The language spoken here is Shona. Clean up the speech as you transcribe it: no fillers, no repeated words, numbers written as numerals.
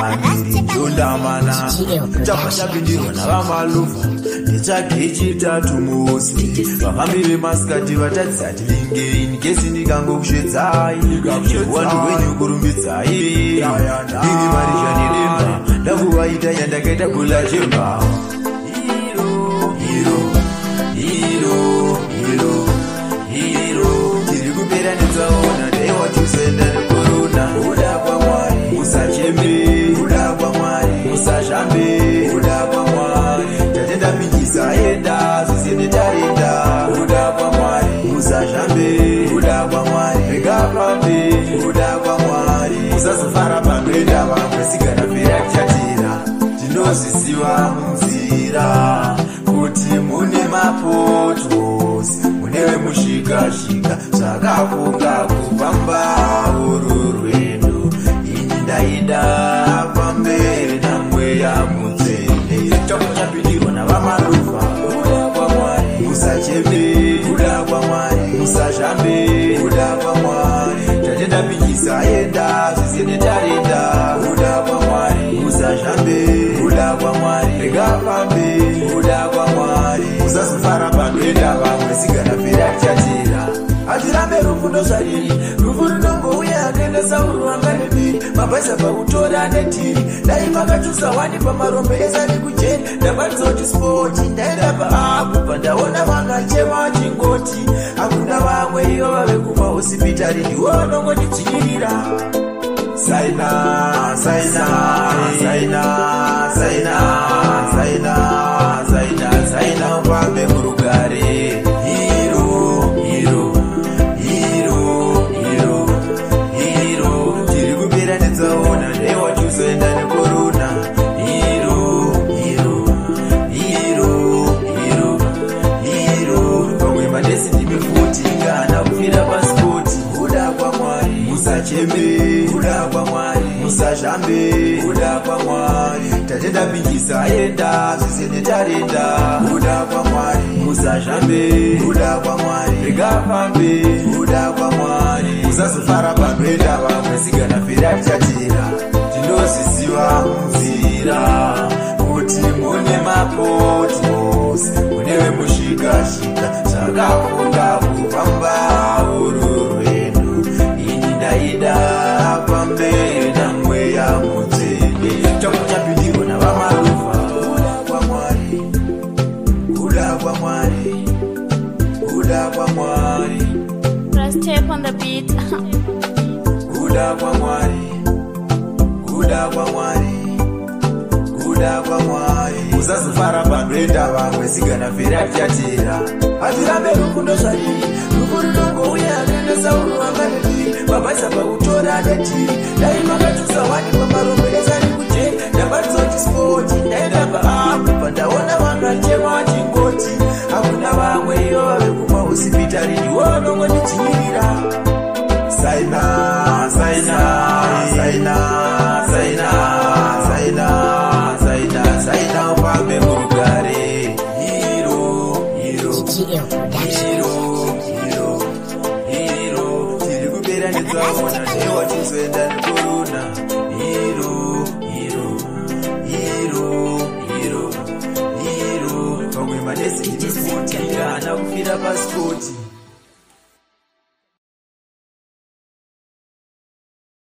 Andijondamana chapachapindirwa navamaluva nditsvage chitatu musi vafambire masikati vatadzi ati lingeni kesi ndikangokushedzai wandu wenyu kurumbidzai ndiri marizha neremba ndakuvaita yandakaita gula chemba tiri kupera netsaona ndaiwatusenda nekorona uda kwamwari musachembe uda kwamwari musazhambe uda kwamwari tatenda mingisa enda zvisene taenda uda kwamwari musazhambe uda kwamwari regapambe uda kwamwari musazofara panoenda vamwe siganapera kuchatira tinozvisiva munzira kuti mune mapotos munewe mushikashika zvakafunga kufamba uru rwendo ini ndaida pamberi namweya mutsvene chapindirwa navamaluva uda kwamwari musachembe uda kwamwari musazhambe uda kwamwari tatenda pingisa enda zvisene tarenda uda kwamwari musazhambe uda kwamwari regapambe uda kwamwari musazofara panoenda vamwe siganapera kuchatira hatirambe rufundo zvariri rufu runongouya akaenda sauruvanga nebiri mabhaisa pakutora netiri dai makachusa wani pamarombe esani kujeri ndakwanisa kuti spoti ndaenda paakubva ndaona vangachema chingoti hakuna vamwe iyo vave kumahosipitari ndiwo vanongondidzvinyirira saina saina saina saina saina saina saina ufambe murugare tiri kupera netsaona ndaiwatusoenda nekorona pamwe manesi ndimifuti kana kufira pasipoti uda kwamwari musachembe uda kwamwari musazhambe uda kwamwari tatenda pingisa enda zvisene tarenda uda kwamwari musazhambe uda kwamwari regapambe uda kwamwari musazofara panoenda vamwe siganapera kuchatira tinozvisiva munzira kuti mune mapotos munewe mushikashika zvakafunga kufamba uru rwendo ini ndaida pamberi namweya mutsvene chapindirwa navamaluva uda kwamwari uda kwamwari uda kwamwari Tape on the beat. uda kwamwari uda kwamwari uda kwamwari musazofara panoenda vamwe siganapera kuchatira hatirambe rufundo zvariri rufu runongouya akaenda sauruvanga nebiri mabhaisa pakutora netiri dai makachusa wani